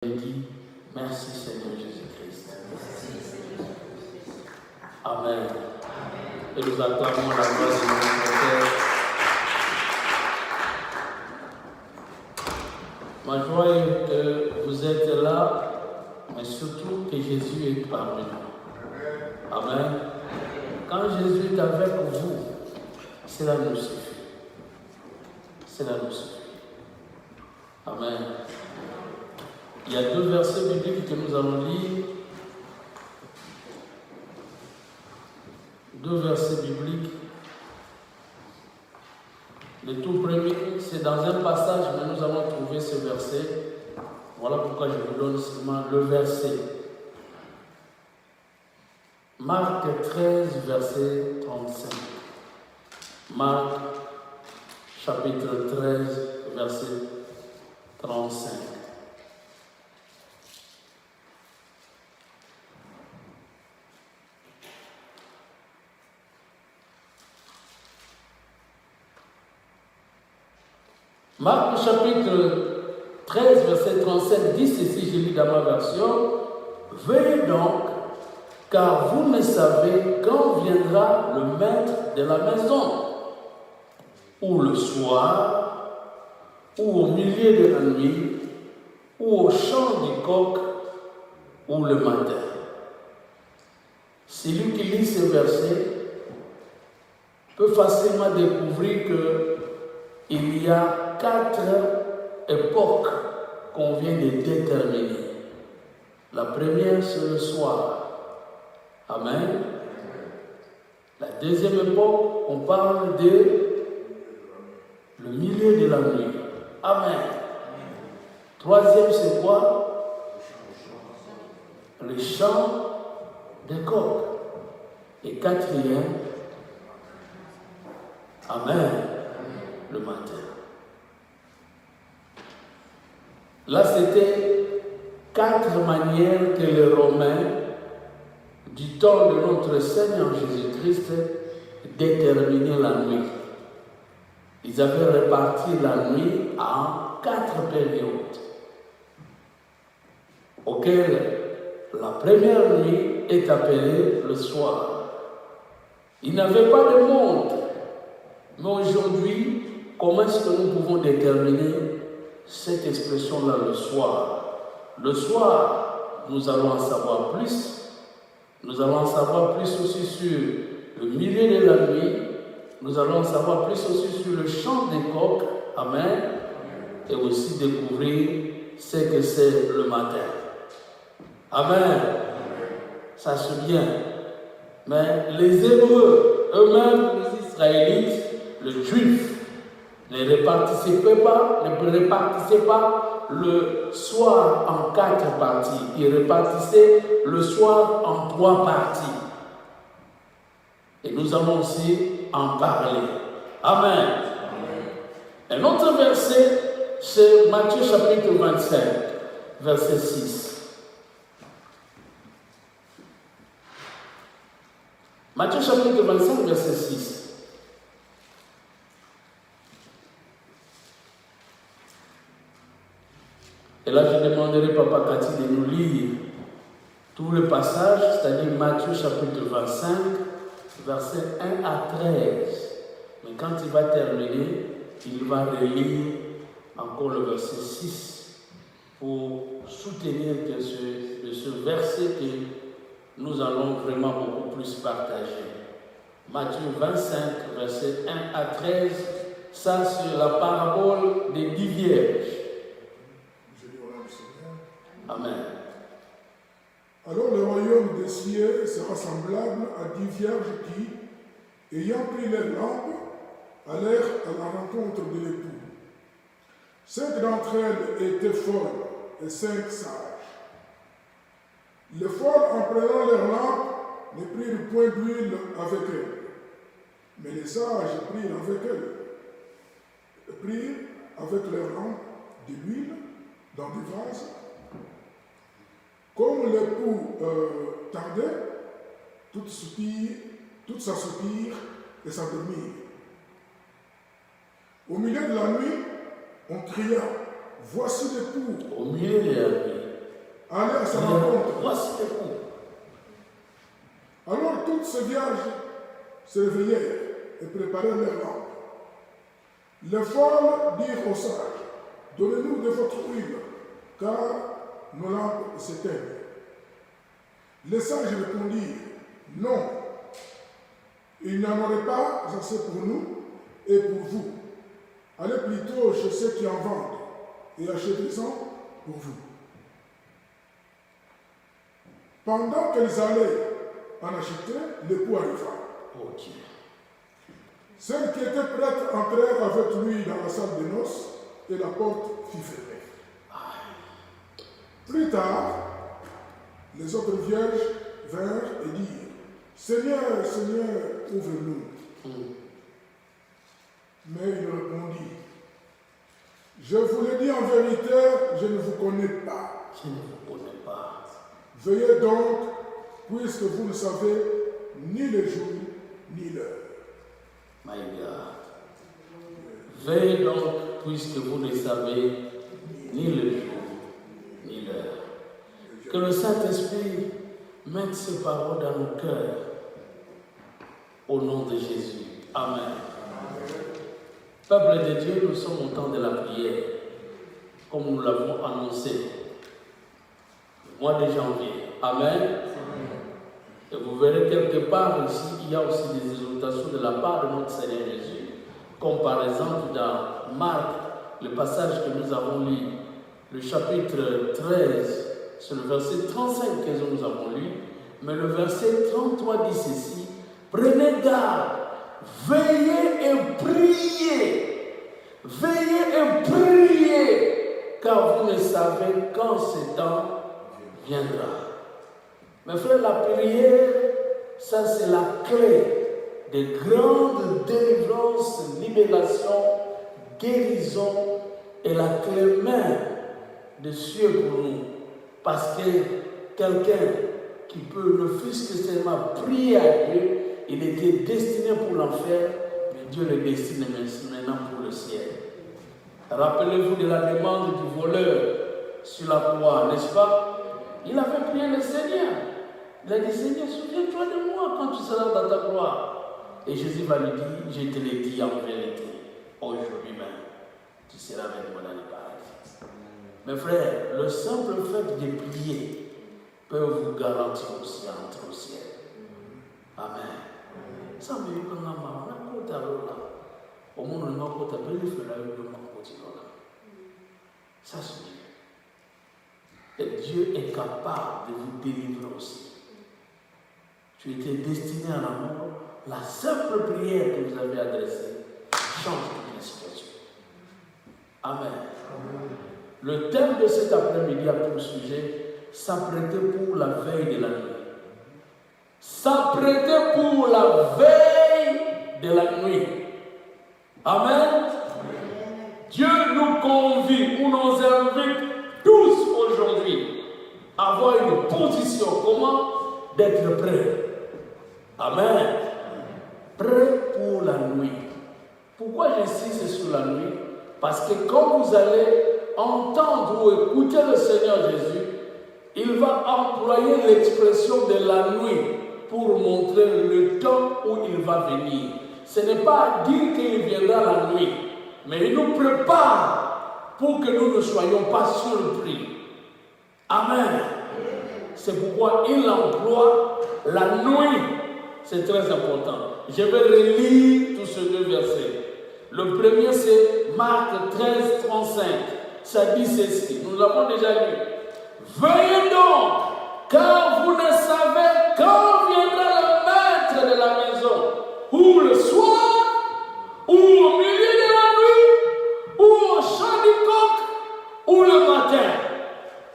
Et dit merci Seigneur Jésus-Christ. Amen. Et nous acclamons la gloire de notre Père. Ma joie est que vous êtes là, mais surtout que Jésus est parmi nous. Amen. Quand Jésus est avec vous, cela nous suffit. Cela nous suffit. Amen. Il y a deux versets bibliques que nous allons lire. Deux versets bibliques. Le tout premier, c'est dans un passage, mais nous allons trouver ce verset. Voilà pourquoi je vous donne seulement le verset. Marc 13, verset 35. Marc, chapitre 13, verset 35. Marc chapitre 13, verset 37 dit ceci, je lis dans ma version. Veuillez donc, car vous ne savez quand viendra le maître de la maison, ou le soir, ou au milieu de la nuit, ou au chant du coq, ou le matin. Celui qui lit ce verset peut facilement découvrir qu'il y a 4 époques qu'on vient de déterminer. La première, c'est le soir. Amen. La deuxième époque, on parle de le milieu de la nuit. Amen. Troisième, c'est quoi? Le chant des coqs. Et quatrième, amen, le matin. Là, c'était 4 manières que les Romains, du temps de notre Seigneur Jésus-Christ, déterminaient la nuit. Ils avaient réparti la nuit en 4 périodes, auxquelles la première nuit est appelée le soir. Ils n'avaient pas de montre. Mais aujourd'hui, comment est-ce que nous pouvons déterminer cette expression-là, le soir? Le soir, nous allons en savoir plus. Nous allons en savoir plus aussi sur le milieu de la nuit. Nous allons en savoir plus aussi sur le chant des coqs. Amen. Et aussi découvrir ce que c'est le matin. Amen. Ça se bien. Mais les Hébreux, eux-mêmes, les Israélites, les Juifs, ne répartissaient pas le soir en 4 parties. Ils répartissaient le soir en 3 parties. Et nous allons aussi en parler. Amen. Un autre verset, c'est Matthieu chapitre 25, verset 6. Matthieu chapitre 25, verset 6. Et là, je demanderai Papa Cathy de nous lire tout le passage, c'est-à-dire Matthieu chapitre 25, versets 1 à 13. Mais quand il va terminer, il va relire encore le verset 6 pour soutenir que ce verset que nous allons vraiment beaucoup plus partager. Matthieu 25, versets 1 à 13, ça c'est la parabole des 10 vierges. Amen. Alors le royaume des cieux sera semblable à 10 vierges qui, ayant pris leurs lampes, allèrent à la rencontre de l'époux. 5 d'entre elles étaient folles et 5 sages. Les folles, en prenant leurs lampes, ne prirent point d'huile avec elles. Mais les sages prirent avec leurs lampes de l'huile dans des vases. Comme l'époux tardait, toutes s'assoupirent et s'endormirent. Au milieu de la nuit, on cria, voici l'époux. Au milieu de la nuit, aller à sa rencontre. Voici l'époux. Alors toutes ces vierges se réveillèrent et préparèrent leurs lampes. Les folles dirent aux sages, donnez-nous de votre huile, car nos lampes s'éteignent. Les sages répondirent, non, il n'y en aurait pas assez pour nous et pour vous. Allez plutôt chez ceux qui en vendent et achetez-en pour vous. Pendant qu'elles allaient en acheter, l'époux arriva. Oh Dieu. Celles qui étaient prêtes entrèrent avec lui dans la salle de noces et la porte fut fermée. Plus tard, les autres vierges vinrent et dirent, Seigneur, Seigneur, ouvre-nous. Mais il répondit, je vous le dis en vérité, je ne vous connais pas. Je ne vous connais pas. Veillez donc, puisque vous ne savez ni le jour ni l'heure. My God. Veillez donc, puisque vous ne savez ni le jour ni l'heure. Que le Saint-Esprit mette ses paroles dans nos cœurs. Au nom de Jésus. Amen. Peuple de Dieu, nous sommes au temps de la prière, comme nous l'avons annoncé. Le mois de janvier. Amen. Et vous verrez quelque part ici, il y a aussi des exhortations de la part de notre Seigneur Jésus, comme par exemple dans Marc, le passage que nous avons lu, le chapitre 13, c'est le verset 35 que nous avons lu, mais le verset 33 dit ceci, prenez garde, veillez et priez, car vous ne savez quand ce temps viendra. Mes frères, la prière, ça c'est la clé de grande délivrance, libération, guérison et la clé même de Dieu pour nous. Parce que quelqu'un qui peut, ne fût-ce que seulement prier à Dieu, il était destiné pour l'enfer, mais Dieu le destine maintenant pour le ciel. Rappelez-vous de la demande du voleur sur la croix, n'est-ce pas? Il avait prié le Seigneur. Il a dit, Seigneur, souviens-toi de moi quand tu seras dans ta gloire. Et Jésus va lui dire, je te l'ai dit en vérité, aujourd'hui même, tu seras avec moi dans le paradis. Mes frères, le simple fait de prier peut vous garantir aussi d'entrer au ciel. Amen. Ça me dit que nous avons au monde, nous avons ça c'est Dieu. Et Dieu est capable de vous délivrer aussi. Tu étais destiné à l'amour. La simple prière que vous avez adressée change toute la situation. Amen. Le thème de cet après-midi a pour sujet s'apprêter pour la veille de la nuit. S'apprêter pour la veille de la nuit. Amen. Dieu nous convie ou nous invite tous aujourd'hui à avoir une position. Comment? D'être prêt. Amen. Prêt pour la nuit. Pourquoi j'insiste sur la nuit? Parce que quand vous allez entendre ou écouter le Seigneur Jésus, il va employer l'expression de la nuit pour montrer le temps où il va venir. Ce n'est pas dire qu'il viendra la nuit, mais il nous prépare pour que nous ne soyons pas surpris. Amen. C'est pourquoi il emploie la nuit. C'est très important. Je vais relire tous ces deux versets. Le premier, c'est Marc 13, 35. Ça dit ceci. Nous l'avons déjà lu. Veuillez donc, car vous ne savez quand viendra le maître de la maison, ou le soir, ou au milieu de la nuit, ou au chant du coq, ou le matin.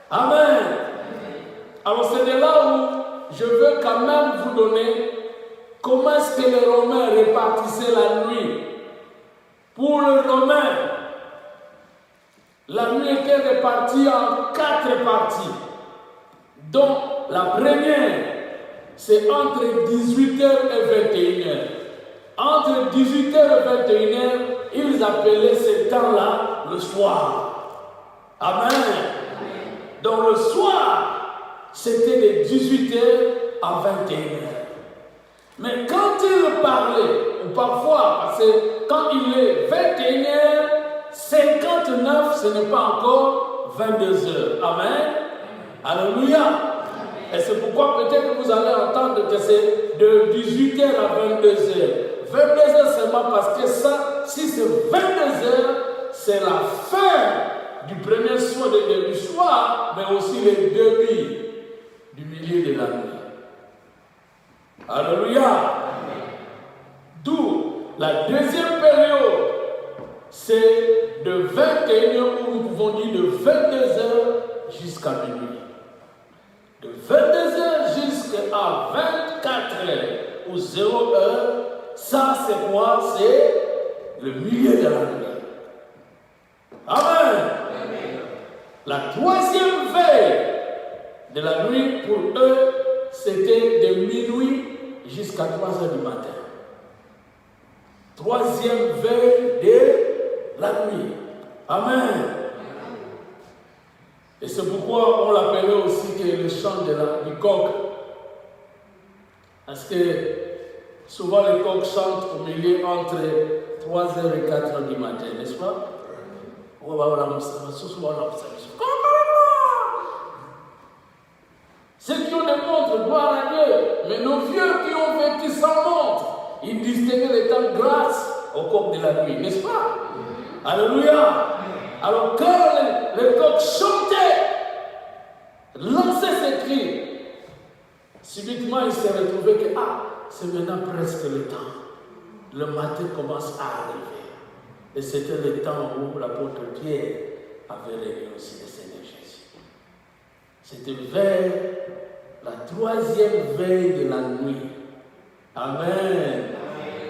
Amen. Alors c'est de là où je veux quand même vous donner comment est-ce que les Romains répartissaient la nuit. Pour les Romains, la nuit était répartie en 4 parties. Donc la première, c'est entre 18h et 21h. Entre 18h et 21h, ils appelaient ce temps-là le soir. Amen. Donc le soir, c'était de 18h à 21h. Mais quand il parlait, ou parfois, parce que quand il est 21h59, ce n'est pas encore 22h. Amen. Alléluia. Et c'est pourquoi peut-être que vous allez entendre que c'est de 18h à 22h. 22h seulement parce que ça, si c'est 22h, c'est la fin du premier soir du soir, mais aussi le début du milieu de la nuit. Alléluia. D'où la deuxième période, c'est de 21h où nous pouvons dire de 22h jusqu'à minuit. De 22h jusqu'à 24h ou 0h, ça c'est quoi? C'est le milieu de la nuit. Amen. La troisième veille de la nuit pour eux, c'était de minuit jusqu'à 3h du matin. Troisième veille de la nuit. Amen. Et c'est pourquoi on l'appelait aussi que le chant du coq. Parce que souvent les coqs chantent au milieu entre 3h et 4h du matin, n'est-ce pas? Ceux qui ont des montres, gloire à Dieu. Mais nos vieux qui ont vécu sans montre, ils distinguaient les temps grâce au coq de la nuit, n'est-ce pas? Alléluia. Alors quand le coq chantait, lançait ses cris, subitement il s'est retrouvé que c'est maintenant presque le temps. Le matin commence à arriver. Et c'était le temps où l'apôtre Pierre avait réuni aussi le Seigneur Jésus. C'était vers la troisième veille de la nuit. Amen.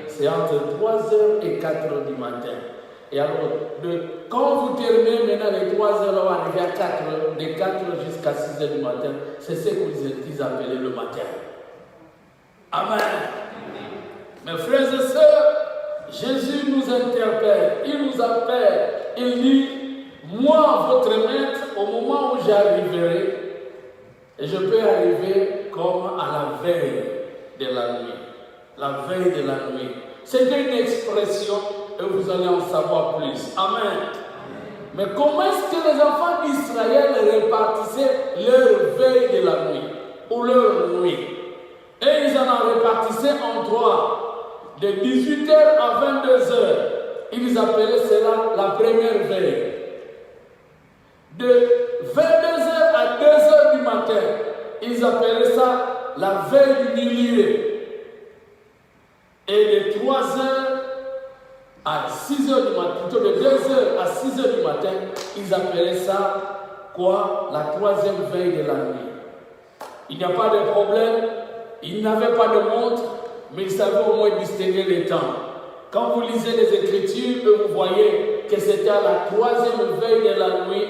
C'est entre 3h et 4h du matin. Et alors, quand vous terminez maintenant les 3h, on va arriver à 4h, de 4h jusqu'à 6h du matin, c'est ce qu'ils appelaient le matin. Amen. Mes frères et sœurs, Jésus nous interpelle, il nous appelle, il dit, moi, votre maître, au moment où j'arriverai, et je peux arriver comme à la veille de la nuit. La veille de la nuit. C'est une expression et vous allez en savoir plus. Amen. Mais comment est-ce que les enfants d'Israël répartissaient leur veille de la nuit ou leur nuit? Et ils en répartissaient en trois. De 18h à 22h. Ils appelaient cela la première veille. De 22h à 2h du matin, ils appelaient ça la veille du milieu. Et de 3h à 6h du matin, plutôt de 2h à 6h du matin, ils appelaient ça quoi? La troisième veille de la nuit. Il n'y a pas de problème, ils n'avaient pas de montre, mais ils savaient au moins distinguer les temps. Quand vous lisez les Écritures, vous voyez que c'était à la troisième veille de la nuit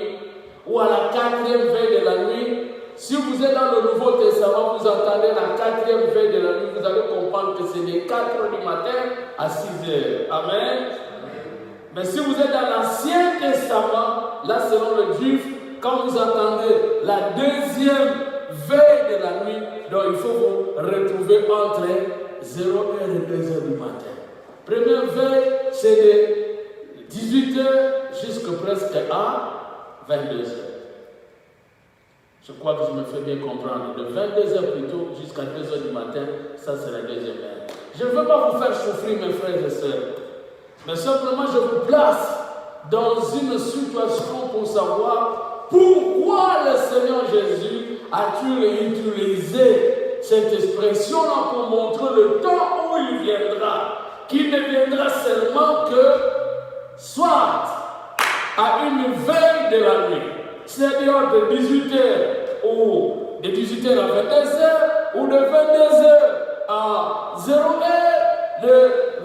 ou à la quatrième veille de la nuit. Si vous êtes dans le Nouveau Testament, vous entendez la quatrième veille de la nuit, vous allez comprendre que c'est de 4h du matin à 6h. Amen. Mais si vous êtes dans l'Ancien Testament, là selon le Juif, quand vous entendez la deuxième veille de la nuit, donc il faut vous retrouver entre 0h et 2h du matin. Première veille, c'est de 18h jusqu'à presque à 22h. Je crois que je me fais bien comprendre. De 22h plutôt jusqu'à 2h du matin, ça c'est la deuxième veille. Je ne veux pas vous faire souffrir, mes frères et sœurs, mais simplement je vous place dans une situation pour savoir pourquoi le Seigneur Jésus a-t-il utilisé cette expression-là pour montrer le temps où il viendra, qu'il ne viendra seulement que soit à une veille de la nuit, c'est-à-dire de 18h ou de 18h à 22h ou de 22h à 0h, de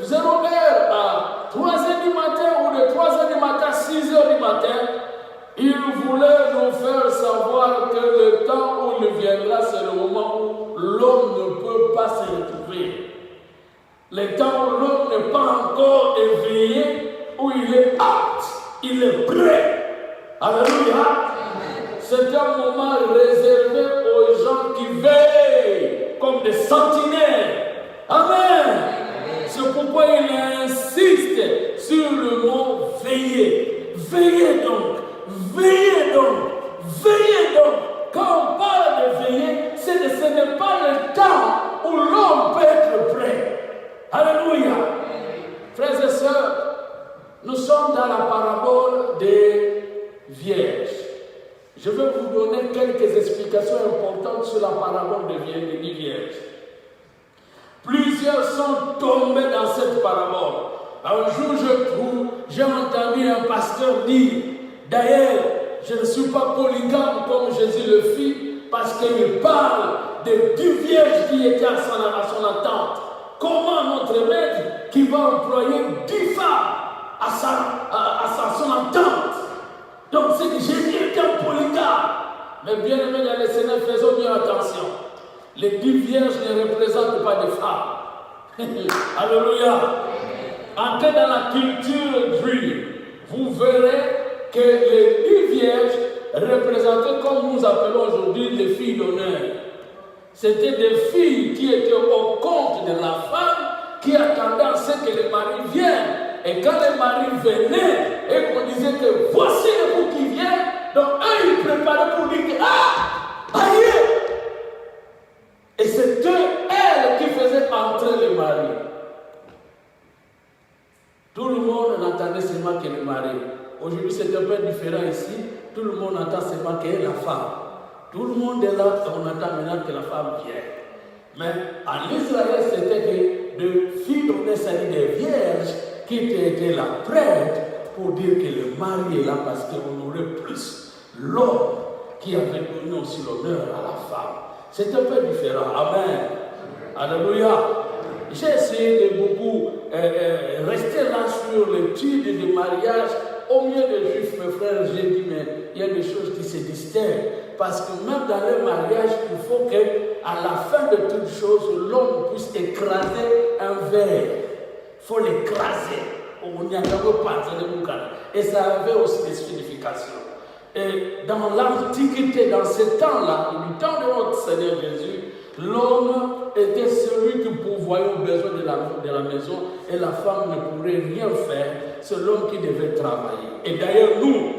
0h à 3h du matin ou de 3h du matin à 6h du matin. Il voulait nous faire savoir que le temps où il viendra, c'est le moment où l'homme ne peut pas se retrouver. Le temps où l'homme n'est pas encore éveillé, où il est apte, il est prêt. Alléluia. c'est un moment réservé aux gens qui veillent comme des sentinelles. Amen. C'est pourquoi il insiste sur le mot veiller. Veillez donc, veillez donc, veillez donc. Quand on parle de veiller, ce n'est pas le temps où l'homme peut être prêt. Alléluia. Frères et sœurs, nous sommes dans la parabole des vierges. Je vais vous donner quelques explications importantes sur la parabole des vierges. Plusieurs sont tombés dans cette parabole. Un jour, j'ai entendu un pasteur dire, d'ailleurs, je ne suis pas polygame comme Jésus le fit, parce qu'il parle de 10 vierges qui étaient à son attente. Comment notre maître qui va employer 10 femmes à son attente? Donc c'est que Jésus était un polygame. Mais bien aimé dans les Seigneur, faisons bien attention. Les 10 vierges ne représentent pas des femmes. Alléluia. Entrez dans la culture juive, vous verrez que les 10 vierges représentaient, comme nous appelons aujourd'hui, les filles d'honneur. C'était des filles qui étaient au compte de la femme, qui attendaient à ce que les maris viennent. Et quand les maris venaient et qu'on disait que voici l'époux qui vient, donc eux ils préparaient pour dire que aïe! Et c'était elle qui faisait entrer les maris. Tout le monde n'entendait seulement que les maris. Aujourd'hui c'est un peu différent ici. Tout le monde entend seulement que la femme. Tout le monde est là, on entend maintenant que la femme vient. Mais en Israël, c'était des filles d'honneur, c'est-à-dire des vierges, qui étaient là prêtes pour dire que le mari est là parce qu'on aurait plus l'homme qui avait donné aussi l'honneur à la femme. C'est un peu différent. Amen. Alléluia. J'ai essayé de beaucoup rester là sur l'étude du mariage. Au milieu des juifs, mes frères, j'ai dit, mais il y a des choses qui se distinguent. Parce que même dans le mariage, il faut qu'à la fin de toute chose, l'homme puisse écraser un verre. Il faut l'écraser. On n'y a pas de et ça avait aussi des significations. Et dans l'Antiquité, dans ce temps-là, du temps de notre Seigneur Jésus, l'homme était celui qui pourvoyait aux besoins de la maison et la femme ne pourrait rien faire. C'est l'homme qui devait travailler. Et d'ailleurs, nous,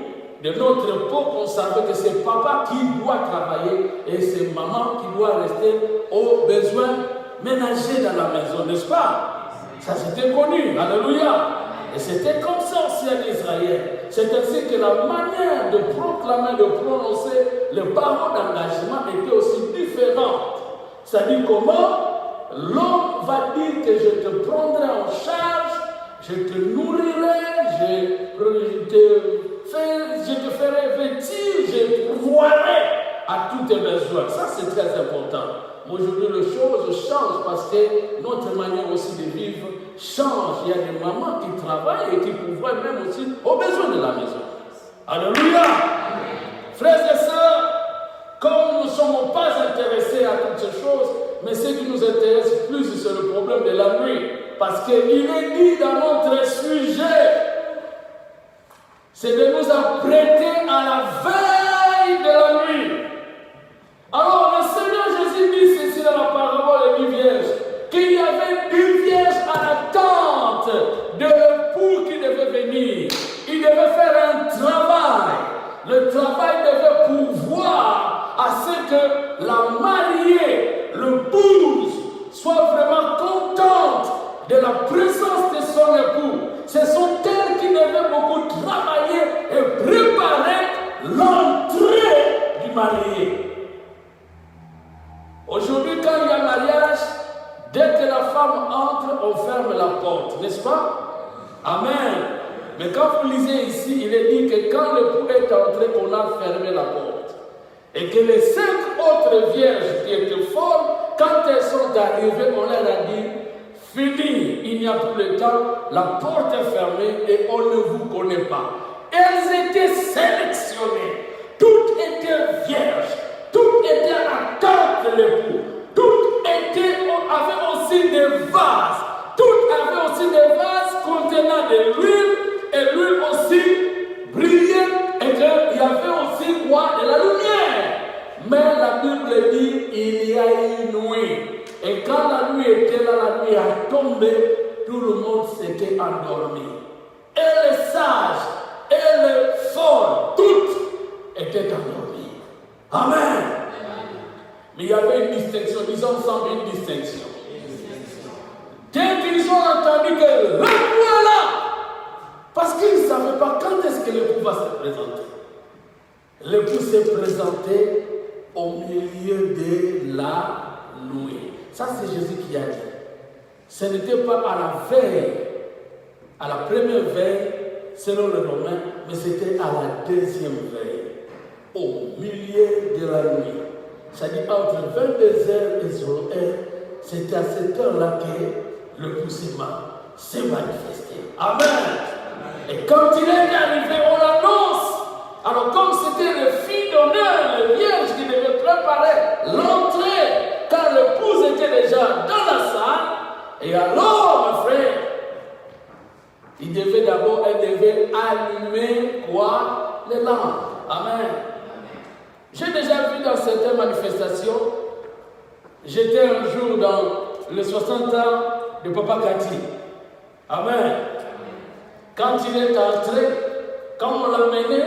de notre époque, on savait que c'est papa qui doit travailler et c'est maman qui doit rester aux besoins ménagers dans la maison, n'est-ce pas? Ça c'était connu, alléluia. Et c'était comme ça aussi en Israël. C'est ainsi que la manière de proclamer, de prononcer les paroles d'engagement était aussi différente. C'est-à-dire comment l'homme va dire que je te prendrai en charge, je te nourrirai, je te ferai vêtir, je pourvoirai à tous tes besoins. Ça, c'est très important. Aujourd'hui, les choses changent parce que notre manière aussi de vivre change. Il y a des mamans qui travaillent et qui pourvoient même aussi aux besoins de la maison. Alléluia! Frères et sœurs, comme nous ne sommes pas intéressés à toutes ces choses, mais ce qui nous intéresse plus, c'est le problème de la nuit. Parce qu'il est dit dans notre sujet, c'est de nous apprêter à la veille de la nuit. Alors le Seigneur Jésus dit ceci dans la parabole des 10 vierges, qu'il y avait 10 vierges à l'attente de l'époux qui devait venir. Il devait faire un travail. Le travail devait pourvoir à ce que la mariée, l'épouse, soit vraiment contente de la présence de son époux. Ce sont elles qui devaient beaucoup travailler et préparer l'entrée du marié. Aujourd'hui, quand il y a mariage, dès que la femme entre, on ferme la porte, n'est-ce pas? Amen. Mais quand vous lisez ici, il est dit que quand l'époux est entré, on a fermé la porte. Et que les 5 autres vierges qui étaient folles, quand elles sont arrivées, on leur a dit, fini, il n'y a plus le temps, la porte est fermée et on ne vous connaît pas. Elles étaient sélectionnées, toutes étaient vierges, toutes étaient à l'attente de l'époux, toutes avaient aussi des vases, toutes avaient aussi des vases contenant de l'huile, et l'huile aussi brillait, et qu'il y avait aussi quoi? De la lumière. la Bible dit il y a une nuit. Et quand la nuit était là, la nuit a tombé, tout le monde s'était endormi. Et les sages, et les folles, toutes étaient endormies. Amen. Mais il y avait une distinction, disons ensemble une distinction. Dès qu'ils ont entendu que le coup est là, parce qu'ils ne savaient pas quand est-ce que l'époux va se présenter. L'époux s'est présenté au milieu de la nuit. Ça, c'est Jésus qui a dit. Ce n'était pas à la veille, à la première veille, selon les Romains, mais c'était à la deuxième veille, au milieu de la nuit. C'est-à-dire entre 22h et 0h, c'était à cette heure-là que le poussement s'est manifesté. Amen. Et quand il est arrivé, on l'annonce. Alors comme c'était le fils d'honneur, le vierge qui devait préparer l'entrée, car l'épouse était déjà dans la salle, et alors, mes frères, il devait d'abord, elle devait allumer quoi? Les lampes. Amen. J'ai déjà vu dans certaines manifestations, j'étais un jour dans les 60 ans de Papa Kati. Amen. Quand il est entré, quand on l'a mené,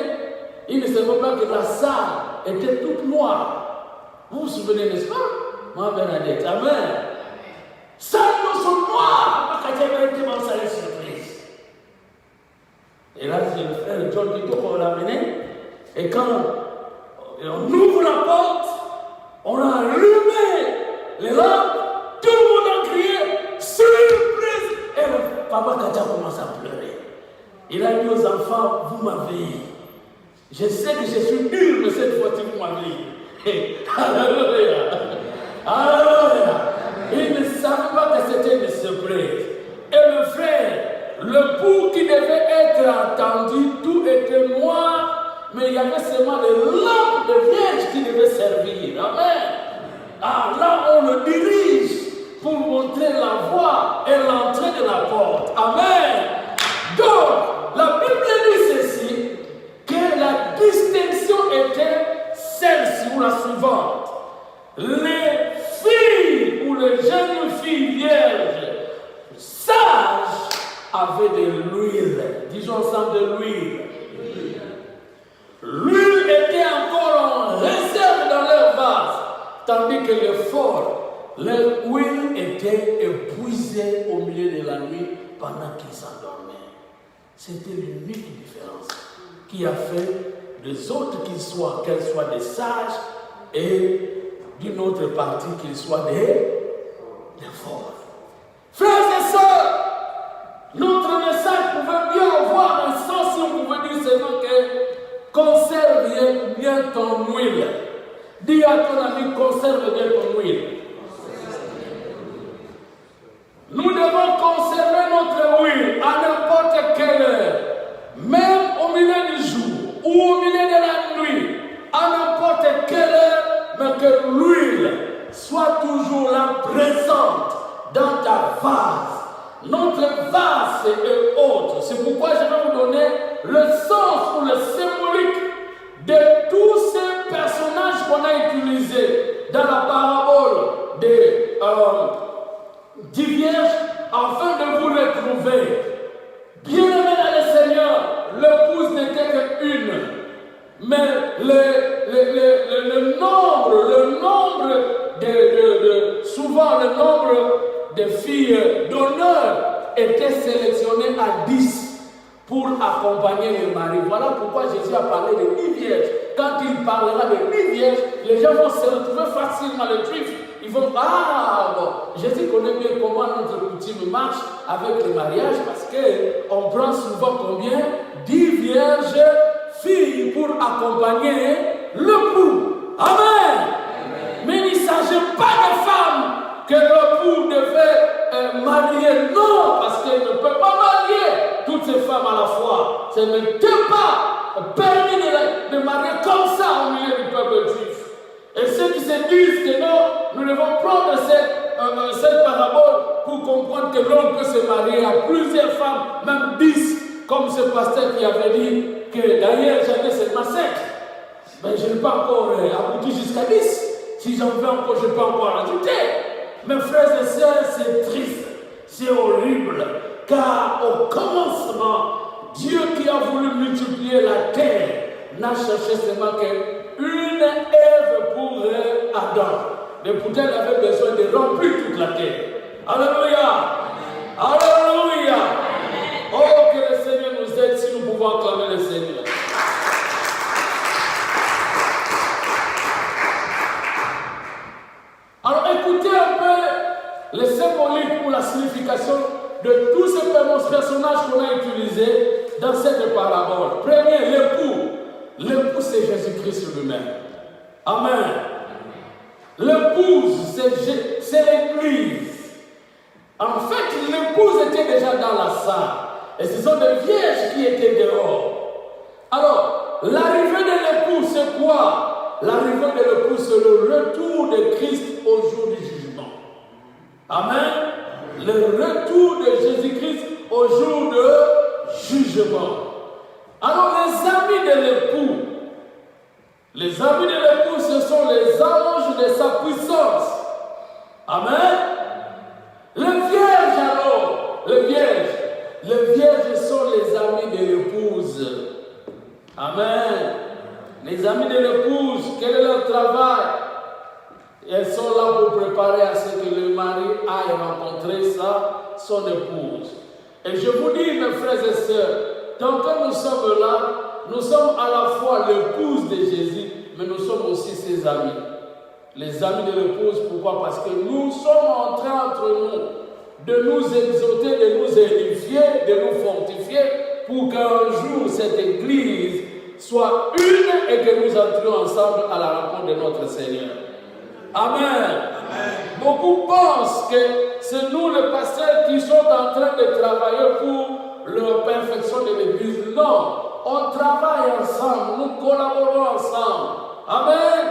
il ne savait pas que la salle était toute noire. Vous vous souvenez, n'est-ce pas? Moi, Bernadette. Amen. Salle sont noires. Papa Kati avait été dans sa surprise. Et là, c'est le frère John Tito qu'on l'a mené. Et quand on ouvre la porte, on a allumé les lampes, tout le monde a crié surprise. Et le papa Kati a commencé à pleurer. Il a dit aux enfants, vous m'avez eu. Je sais que je suis dur, mais cette fois-ci vous m'avez eu. Alléluia. Alléluia. Il ne savait pas que c'était une surprise. Et le frère, le pour qui devait être attendu, tout était noir, mais il y avait seulement les lampes de vierge qui devaient servir. Amen. Ah, là, on le dirige pour montrer la voie et l'entrée de la porte. Amen. Donc, la Bible dit ceci, que la distinction était celle-ci ou la suivante. Les filles ou les jeunes filles vierges sages avaient de l'huile. Disons ensemble de l'huile. L'huile était encore en réserve dans leur vase, tandis que les folles, leur huile était épuisée au milieu de la nuit pendant qu'ils s'endormaient. C'était l'unique différence qui a fait des autres qu'elles soient des sages et d'une autre partie qu'ils soient des folles. Frères et sœurs, notre message pouvait bien avoir un sens si on pouvait dire seulement que conserve bien ton huile. Dis à ton ami, conserve bien ton huile. Nous devons conserver notre huile à n'importe quelle heure, même au milieu du jour ou au milieu de la nuit, à n'importe quelle heure, mais que l'huile soit toujours là présente dans ta vase. Notre vase est autre. C'est pourquoi je vais vous donner le sens ou le symbolique de tous ces personnages qu'on a utilisés dans la parabole des 10 vierges, afin de vous retrouver. Bien-aimés dans le Seigneur, l'épouse n'était qu'une, mais le nombre souvent le nombre de filles d'honneur était sélectionné à 10 pour accompagner les maris. Voilà pourquoi Jésus a parlé de 10 vierges. Quand il parlera de 10 vierges, les gens vont se retrouver facilement le juif. Ils vont dire, ah bon, Jésus connaît bien comment notre coutume marche avec le mariage, parce qu'on prend souvent combien? 10 vierges filles pour accompagner l'époux. Amen. Mais il ne s'agit pas de femmes que l'époux devait marier. Non, parce qu'il ne peut pas marier toutes ces femmes à la fois. Ce n'était pas permis de marier comme ça au milieu du peuple juif. Et ceux qui se disent que non, nous devons prendre cette parabole pour comprendre que l'homme peut se marier à plusieurs femmes, même 10, comme ce pasteur qui avait dit que d'ailleurs j'avais seulement 5. Mais je n'ai pas encore abouti jusqu'à 10. Si j'en veux encore, je peux encore ajouter. Mes frères et sœurs, c'est triste, c'est horrible, car au commencement, Dieu qui a voulu multiplier la terre n'a cherché seulement qu'une Ève pour Adam. Mais pourtant, il avait besoin de remplir toute la terre. Alléluia! Alléluia! Oh, que le Seigneur nous aide si nous pouvons acclamer le Seigneur. Alors écoutez un peu les symboliques ou la signification de tous ces personnages qu'on a utilisés dans cette parabole. Premier, l'époux. L'époux, c'est Jésus-Christ lui-même. Amen. L'épouse, c'est l'Église. En fait, l'épouse était déjà dans la salle. Et ce sont des vierges qui étaient dehors. Alors, l'arrivée de l'époux, c'est quoi? L'arrivée de l'époux, c'est le retour de Christ au jour du jugement. Amen. Le retour de Jésus-Christ au jour de jugement. Alors, les amis de l'époux, ce sont les anges de sa puissance. Amen. Les vierges alors, les vierges sont les amis de l'épouse. Amen. Les amis de l'épouse, quel est leur travail? Elles sont là pour préparer à ce que le mari aille rencontrer son épouse. Et je vous dis, mes frères et sœurs, tant que nous sommes là, nous sommes à la fois l'épouse de Jésus, mais nous sommes aussi ses amis. Les amis de l'épouse, pourquoi? Parce que nous sommes en train entre nous de nous exhorter, de nous édifier, de nous fortifier, pour qu'un jour cette église soit une et que nous entrions ensemble à la rencontre de notre Seigneur. Amen. Amen. Beaucoup pensent que c'est nous les pasteurs qui sommes en train de travailler pour la perfection de l'église. Non, on travaille ensemble, nous collaborons ensemble. Amen.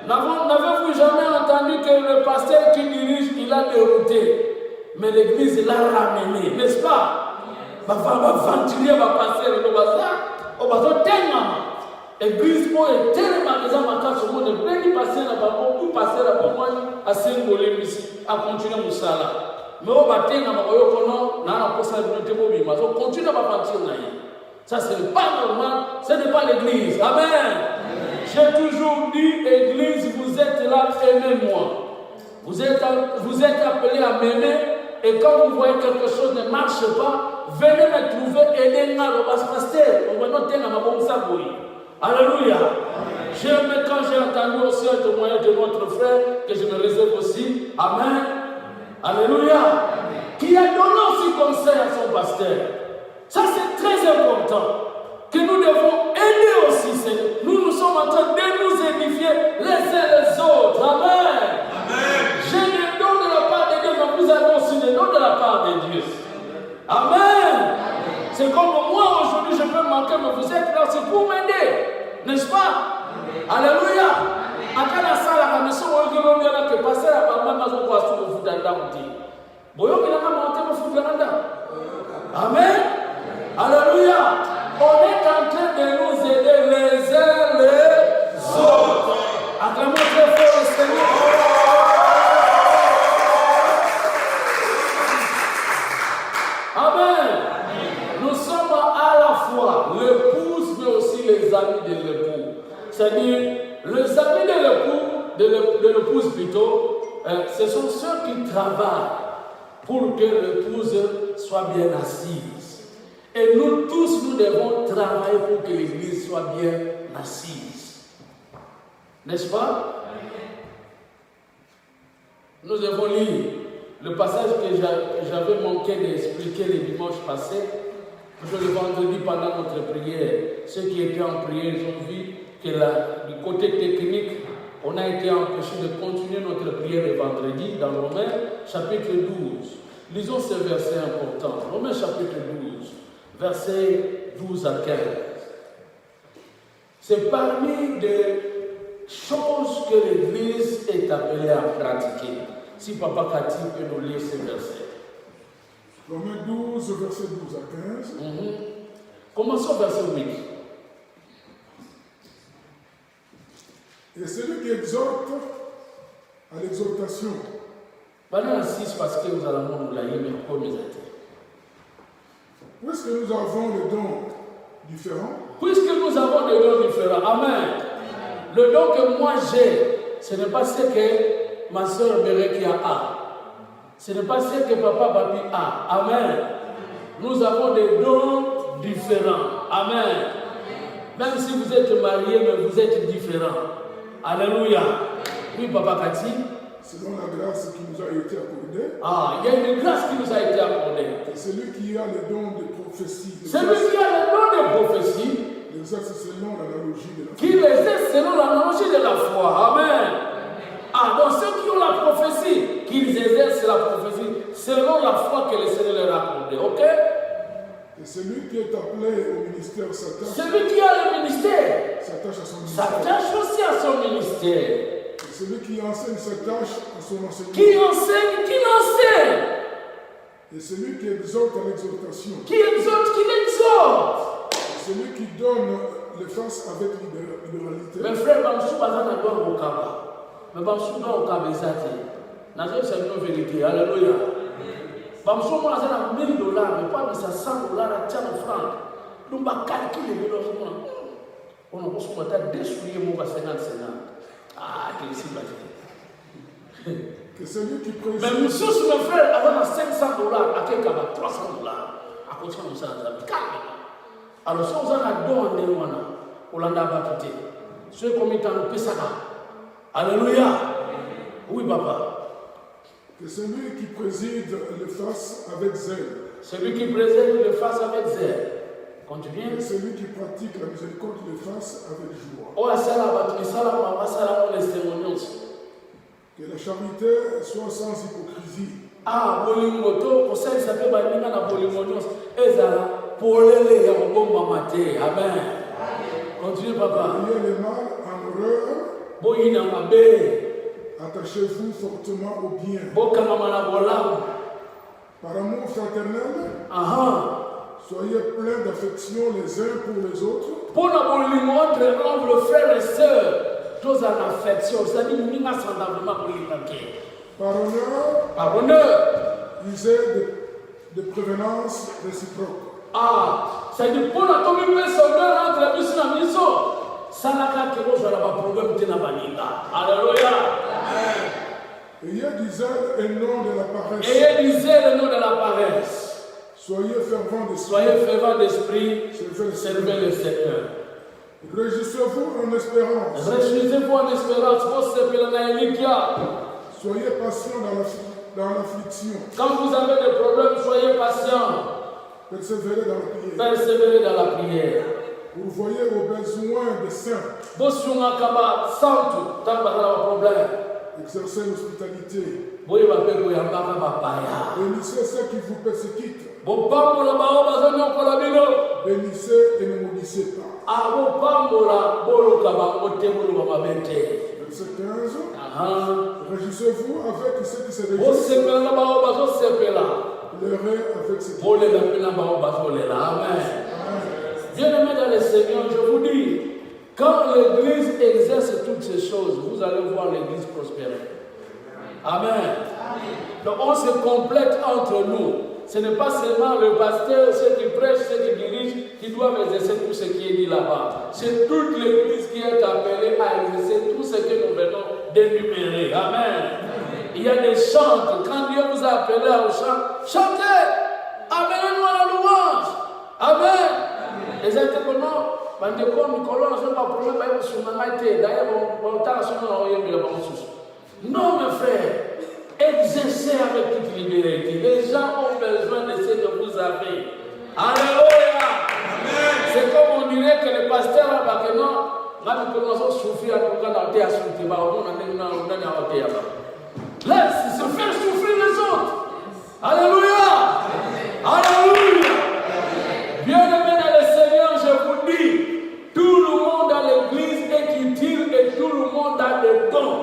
N'avez-vous jamais entendu que le pasteur qui dirige, il a dérouté, mais l'église l'a ramené, n'est-ce pas? Va ventiler, va passer le bazar, au bateau tellement. Église pour être tellement maison matin sur le monde, plein de passer là-bas, pour passer là-bas, moi, à s'envoler ici, à continuer mon salaire. Mais au bateau, on a continue à mentir. Ça, ce n'est pas normal, ce n'est pas l'église. Amen. J'ai toujours dit, église, vous êtes là, aimez-moi. Vous êtes appelés à m'aimer, et quand vous voyez quelque chose ne marche pas, venez me trouver, aidez-moi, pasteur. On va noter dans ma bonne sabouille. Alléluia. J'aime quand j'ai entendu aussi un témoignage de notre frère, que je me réserve aussi. Amen. Alléluia. Qui a donné aussi conseil à son pasteur. Ça, c'est très important. Que nous devons aider aussi. Nous sommes en train de nous édifier les uns les autres. Amen. Amen. J'ai des dons de la part de Dieu, mais vous avez aussi des dons de la part de Dieu. Amen. Amen. C'est comme moi aujourd'hui, je peux manquer, mais vous êtes là, c'est pour m'aider. N'est-ce pas? Amen. Alléluia. À la salle, à la maison, on va que passer à la maman, on va se foutre dans Amen. Alléluia. On est en train de nous aider les uns les autres. Acclamons très fort le Seigneur. Amen. Nous sommes à la fois l'épouse, mais aussi les amis de l'époux. C'est-à-dire, les amis de l'épouse plutôt, ce sont ceux qui travaillent pour que l'épouse soit bien assise. Et nous tous, nous devons travailler pour que l'église soit bien assise. N'est-ce pas? Nous devons lire le passage que j'avais manqué d'expliquer le dimanche passé. Le vendredi, pendant notre prière, ceux qui étaient en prière, ils ont vu que du côté technique, on a été empêché de continuer notre prière le vendredi dans Romains chapitre 12. Lisons ce verset important. Romains chapitre 12, versets 12 à 15. C'est parmi des choses que l'Église est appelée à pratiquer. Si Papa Cathy peut nous lire ce verset. Romains 12, verset 12 à 15. Commençons verset 8. Et celui qui exhorte à l'exhortation. Pendant 6 parce que vous allez nous la mais comme les Puisque nous avons des dons différents. Puisque nous avons des dons différents. Amen. Le don que moi j'ai, ce n'est pas ce que ma soeur Berekia a. Ce n'est pas ce que papa Papi a. Amen. Nous avons des dons différents. Amen. Même si vous êtes mariés, mais vous êtes différents. Alléluia. Oui, papa Kati. Selon la grâce qui nous a été accordée. Ah, il y a une grâce qui nous a été accordée. Et celui qui a le don de prophétie. Celui qui a le don de prophétie. L'exerce selon l'analogie de la foi. Qui l'exerce selon l'analogie de la foi. Amen. Ah, donc ceux qui ont la prophétie, qu'ils exercent la prophétie selon la foi que le Seigneur leur a accordée. Ok? Et celui qui est appelé au ministère s'attache. Celui qui a le ministère s'attache à son ministère. s'attache aussi à son ministère. Et celui qui enseigne s'attache à son enseignement. Qui enseigne. Et celui qui exhorte à l'exhortation. Qui exhorte. Et celui qui donne les faces avec libéralité. Mes frères, Bamsou Bazana doit au Kaba. Mais Bamsou doit au Kaba Zati. N'a-t-il c'est une vérité. Alléluia. Bamsou moi c'est $1,000, mais pas de $100 à 10 francs. Donc, on va calculer les $1,000. On a besoin de détruire mon 50. Ah, quel est ce que celui qui préside. mais monsieur, mes frères, avant $500, à quelqu'un $300, à côté de ça, alors si on a donné, on l'a baptisé. Ceux qui ont mis dans le Pessaka. Alléluia. Oui, papa. Que celui qui préside le fasse avec zèle. Celui qui préside le fasse avec zèle. Continuez. Que celui qui pratique la miséricorde le fasse avec joie. Que la charité soit sans hypocrisie. Ah, bolingoto, pour ça il s'appelle Baninga na bolingonios. Ezala, pour les bon mamate. Amen. Continue, papa. Ayez le mal en horreur. Boyina mabe. Attachez-vous fortement au bien. Par amour fraternel. Soyez pleins d'affection les uns pour les autres. Pour le frère et sœur, tous en affection. C'est-à-dire, nous n'avons pas par honneur, usez de prévenance réciproque. Ah, c'est-à-dire, pour la commune secondaire entre la mission et la mission, ça n'a qu'à que vous ayez un problème de la vanilla. Alléluia. Ayez du zèle et non de la paresse. Ayez du zèle et non de la paresse. Soyez fervents d'esprit. Soyez fervents d'esprit. Servez le Seigneur. Réjouissez-vous en espérance. Réjouissez-vous en espérance. Soyez patients dans l'affliction. Quand vous avez des problèmes, soyez patients. Persévérez dans la prière. Persévérez dans la prière. Vous voyez aux besoins des saints. Exercez l'hospitalité. Bénissez ceux qui vous persécutent. Bénissez et ne maudissez pas. Verset 15. Réjouissez-vous avec ceux qui se réjouissent. Pleurez avec ceux qui Amen. Bien-aimés dans le Seigneur, je vous dis, quand l'Église exerce toutes ces choses, vous allez voir l'Église prospérer. Amen. Donc on se complète entre nous. Ce n'est pas seulement le pasteur, ceux qui prêchent, ceux qui dirigent, qui doivent exercer tout ce qui est dit là-bas. C'est toute l'Église qui est appelée à exercer tout ce que nous venons d'énumérer. Amen. Il y a des chants. Quand Dieu vous a appelé au chant, chantez. Amenez-nous à la louange. Amen. Les intervenants, non, mes frères, exercez avec toute liberté. Les gens ont besoin de ce que vous avez. Alléluia. C'est comme on dirait que le pasteur a dit non, là nous commençons à souffrir pour qu'on ait à souffrir. Laisse se faire souffrir les autres. Alléluia. Alléluia. Bien-aimés dans le Seigneur, je vous dis, tout le monde à l'église est utile et tout le monde a des dons.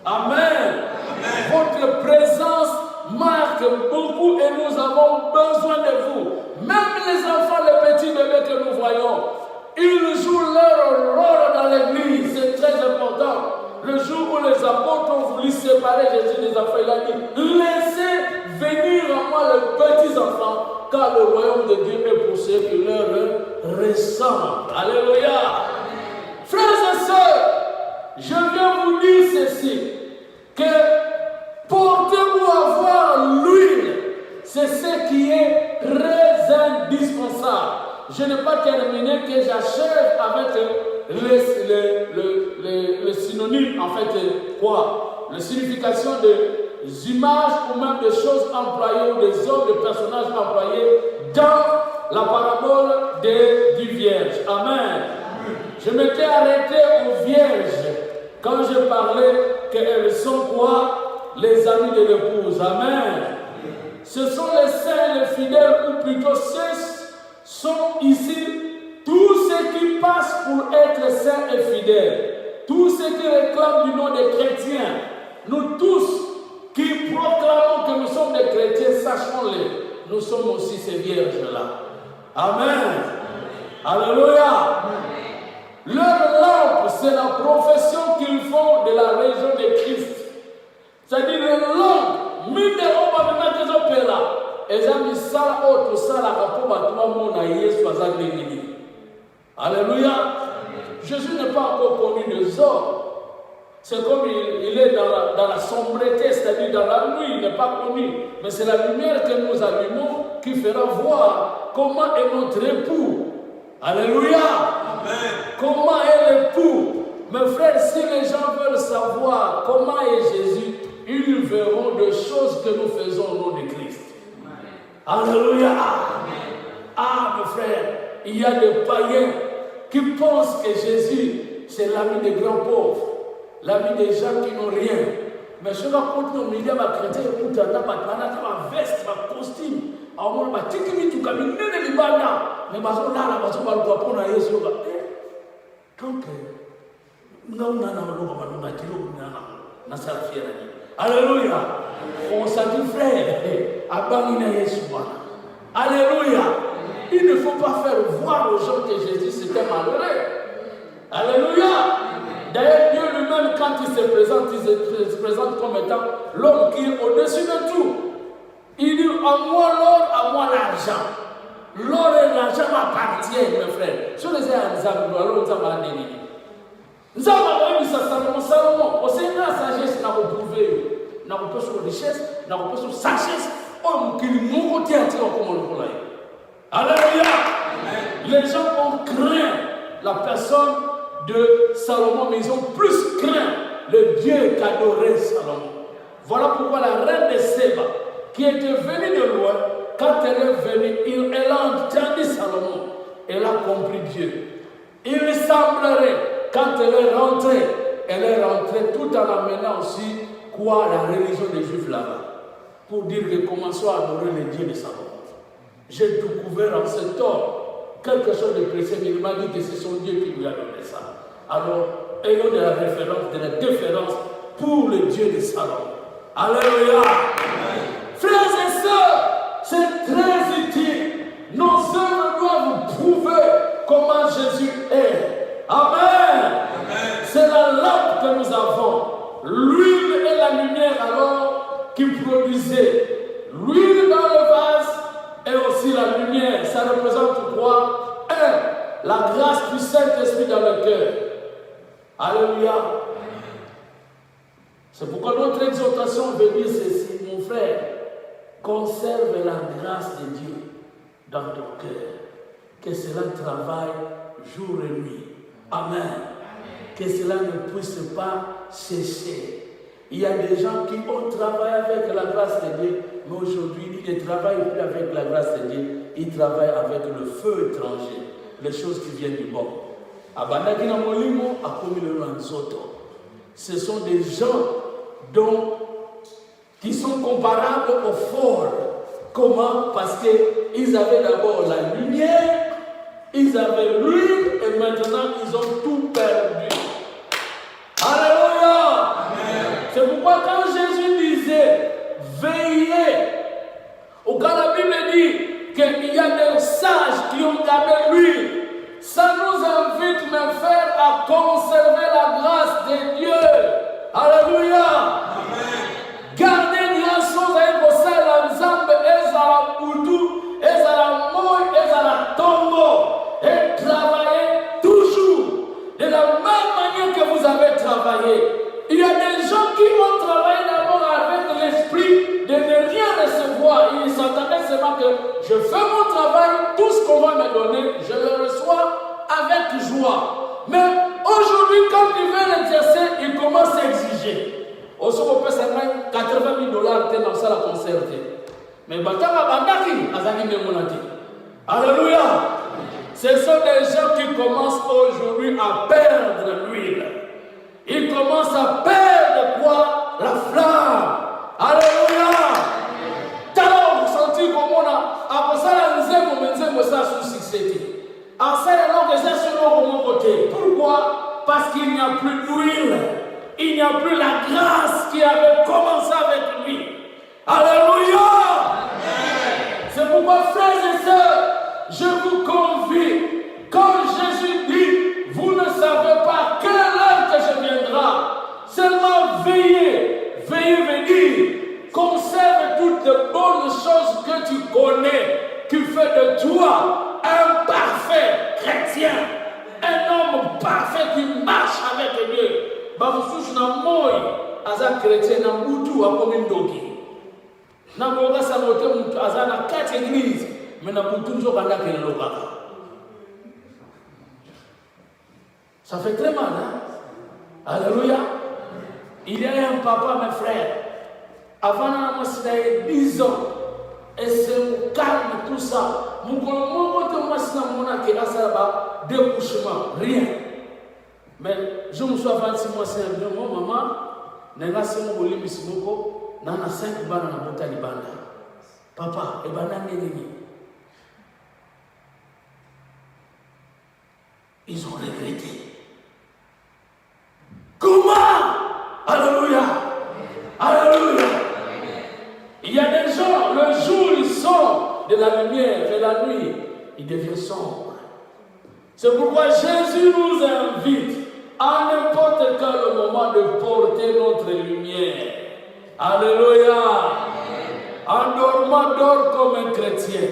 Amen. Votre présence marque beaucoup et nous avons besoin de vous. Même les enfants, les petits bébés que nous voyons, ils jouent leur rôle dans l'église. C'est très important. les apôtres ont voulu séparer Jésus des enfants, il a dit, laissez venir à moi les petits enfants, car le royaume de Dieu est pour ceux qui leur ressemblent. Alléluia. Frères et sœurs, je viens vous dire ceci, que portez-vous à voir l'huile, c'est ce qui est très indispensable. Je n'ai pas terminé, que j'achève avec le synonyme, en fait, quoi? La signification des images ou même des choses employées ou des hommes, des personnages employés dans la parabole des 10 vierges. Amen. Je m'étais arrêté aux vierges quand je parlais qu'elles sont quoi? Les amis de l'épouse. Amen. Ce sont les saints et les fidèles, ou plutôt ceux sont ici tous ceux qui passent pour être saints et fidèles, tous ceux qui réclament du nom des chrétiens. Nous tous qui proclamons que nous sommes des chrétiens, sachons-le, nous sommes aussi ces vierges-là. Amen. Alléluia. Leur lampe, c'est la profession qu'ils font de la région de Christ. C'est-à-dire le lampe, minéraux, maintenant qu'ils ont fait là. Et j'ai mis ça au ça la pour tout le Yesu azagini. Alléluia. Jésus n'est pas encore connu des hommes. C'est comme il est dans la sombreté, c'est-à-dire dans la nuit, il n'est pas connu. Mais c'est la lumière que nous allumons qui fera voir comment est notre époux. Alléluia. Amen. Comment est l'époux. Mes frères, si les gens veulent savoir comment est Jésus, ils verront des choses que nous faisons au nom de Christ. Alléluia. Ah, mes frères, il y a des païens qui pensent que Jésus, c'est l'ami des grands pauvres, l'ami des gens qui n'ont rien. Mais je raconte nos milieux, ma chrétien, écoute, ma veste, ma costume, ma tikimi, tout comme une nene libana, mais ma zone là, ma zone là, ma zone là, ma zone là, donc, alléluia. On s'est dit, frère, alléluia. Il ne faut pas faire voir aux gens que Jésus c'était malheureux. Alléluia. D'ailleurs, Dieu lui-même, quand il se présente comme étant l'homme qui est au-dessus de tout. Il dit, à moi l'or, à moi l'argent. L'or et l'argent m'appartiennent, mes frères. Je les ai à Salomon, Salomon, aussi la sagesse n'a pas prouvé, n'a pas sur richesse, n'a pas sur sagesse, homme qui nous côté à tirer comme on le. Alléluia. Les gens ont craint la personne de Salomon, mais ils ont plus craint le Dieu qu'adorait Salomon. Voilà pourquoi la reine de Séba, qui était venue de loin, quand elle est venue, elle a entendu Salomon, elle a compris Dieu. Il semblerait, quand elle est rentrée tout en amenant aussi quoi la religion des Juifs là-bas, pour dire que commençons à adorer les dieux de Salomon. J'ai découvert en cet homme quelque chose de précieux, mais il m'a dit que c'est son Dieu qui lui a donné ça. Alors, ayons de la référence, de la déférence pour le Dieu de Salomon. Alléluia. Frères et sœurs, c'est très utile. Nos œuvres doivent prouver comment Jésus est. Amen. C'est la lampe que nous avons. L'huile et la lumière alors qui produisait. L'huile dans le vase et aussi la lumière. Ça représente quoi? La grâce du Saint-Esprit dans le cœur. Alléluia. C'est pourquoi notre exhortation veut dire ceci, mon frère. Conserve la grâce de Dieu dans ton cœur. Que cela travaille jour et nuit. Amen. Que cela ne puisse pas cesser. Il y a des gens qui ont travaillé avec la grâce de Dieu, mais aujourd'hui, ils ne travaillent plus avec la grâce de Dieu, ils travaillent avec le feu étranger, les choses qui viennent du monde. Ce sont des gens qui sont comparables aux forts. Comment? Parce qu'ils avaient d'abord la lumière, ils avaient l'huile et maintenant ils ont tout perdu. Alléluia. C'est pourquoi quand Jésus disait veillez, au quand la Bible dit qu'il y a des sages qui ont gardé l'huile, ça nous invite, mes frères, à conserver la grâce de Dieu. Alléluia. simplement que je fais mon travail, tout ce qu'on va me donner, je le reçois avec joie. Mais aujourd'hui, quand il veut l'exercer, il commence à exiger. Au second, on peut seulement $80 000 dans ça la concerter. Mais alléluia. Ce sont des gens qui commencent aujourd'hui à perdre l'huile. Ils commencent à perdre quoi? La flamme. Alléluia. Alors vous sentez comme on a ça la ça sous succès. En ça alors que ça sur mon côté. Pourquoi? Parce qu'il n'y a plus d'huile. Il n'y a plus la grâce qui avait commencé avec lui. Alléluia. C'est pourquoi, frères et sœurs, je vous convie, quand Jésus dit, vous ne savez pas quelle heure que je viendrai, seulement veillez, venir, conserve toutes les bonnes choses que tu connais, qui fait de toi un parfait chrétien, un homme parfait qui marche avec Dieu. Vous souchez dans moi, un chrétien, dans Boutou, à comme une doki. Na boga sa moto mtu azana 4 églises mais na butunzo banda ke lokaka. Ça fait très mal, hein? Alléluia. Il y a un papa, mes frères, avant de 10 ans, et c'est calme tout ça. Mon côté, moi, c'est un découchement, rien. Mais je me suis avancé, moi, c'est un bien, mon maman, n'a pas mon lit, Nana 5 bana na botani banda. Papa, et bana nini. Ils ont regretté. Comment? Alléluia. Alléluia. Il y a des gens, le jour ils sortent de la lumière et la nuit, ils deviennent sombres. C'est pourquoi Jésus nous invite à n'importe quel moment de porter notre lumière. Alléluia. En dormant, dors comme un chrétien.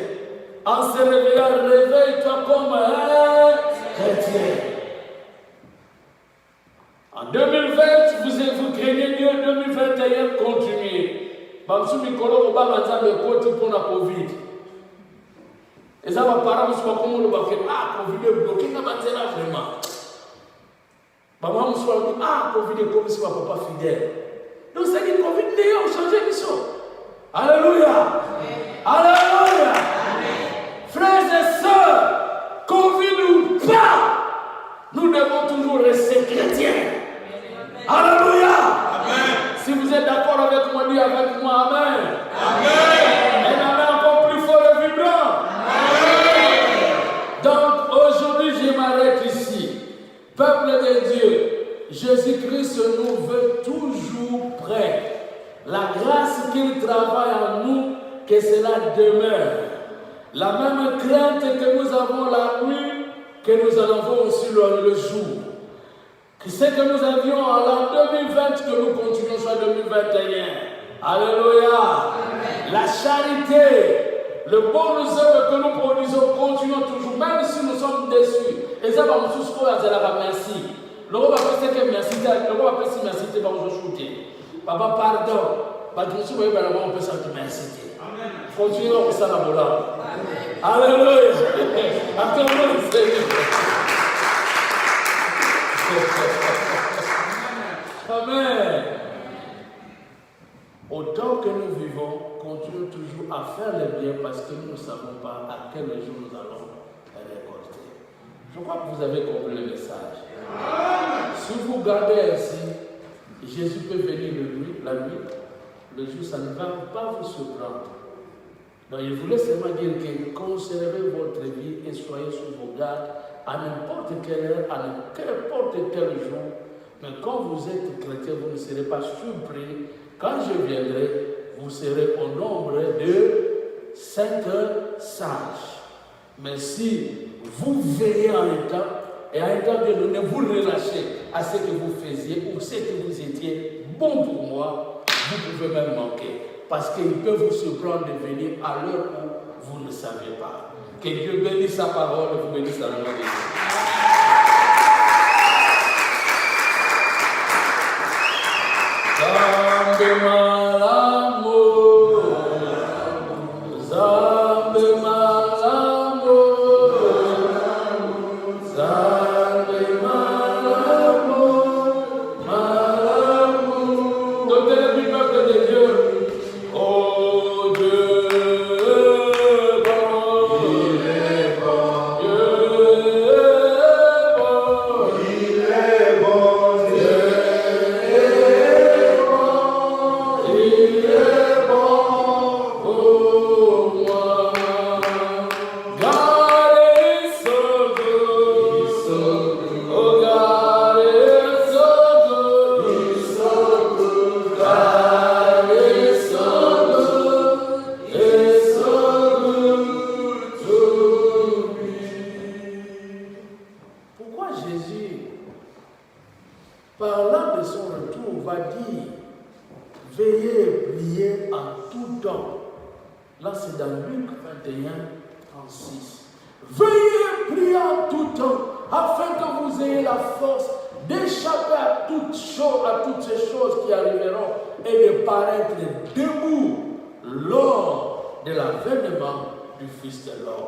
En se réveillant, réveille-toi comme un chrétien. En 2020, vous craignez Dieu, 2021, continuez. Parce que Mikolo va lancer le côté pour la Covid. Et ça va paraître comme on le va faire. Ah, Covid est bloqué, ça va être là vraiment. Maman me soit dit, ah, Covid est comme si ma papa fidèle. Donc c'est que Covid n'a pas changé les choses. Alléluia. Alléluia. Frères et sœurs, Covid ou pas, nous devons toujours rester chrétiens. Alléluia. Si vous êtes d'accord avec moi, dis avec moi Amen. Amen. Et Amen encore plus fort et vibrant. Amen. Donc aujourd'hui, je m'arrête ici. Peuple de Dieu, Jésus-Christ nous veut toujours prêts. La grâce qu'il travaille en nous, que cela demeure. La même crainte que nous avons la nuit, que nous en avons aussi le jour. Que ce que nous avions en l'an 2020, que nous continuons sur 2021. Alléluia. Amen. La charité, le bon œuvre que nous produisons, continuons toujours, même si nous sommes déçus. Et ça va nous soutenir à merci. Le roi va faire que merci, le roi va faire merci, va vous shooter. Papa, pardon. Je suis venu à la on peut sentir merci. Continuons comme ça la bola. Alléluia. Acclamons le Seigneur. Amen. Autant que nous vivons, continuons toujours à faire le bien parce que nous ne savons pas à quel jour nous allons récolter. Je crois que vous avez compris le message. Si vous gardez ainsi, Jésus peut venir la nuit, le jour, ça ne va pas vous surprendre. Donc il voulait seulement dire que conservez votre vie et soyez sur vos gardes à n'importe quelle heure, à n'importe quel jour. Mais quand vous êtes chrétien, vous ne serez pas surpris. Quand je viendrai, vous serez au nombre de 5 sages. Mais si vous veillez en un temps, et en un temps que ne vous relâchez à ce que vous faisiez ou ce que vous étiez bon pour moi, vous pouvez même manquer. Parce qu'il peut vous surprendre de venir à l'heure où vous ne savez pas. Que Dieu bénisse sa parole et vous bénisse la nom de Dieu. Zambe malamu, zambe va dire, veillez et priez en tout temps. Là, c'est dans Luc 21, 36. Veillez et priez en tout temps, afin que vous ayez la force d'échapper à toutes ces choses qui arriveront et de paraître debout lors de l'avènement du Fils de l'homme.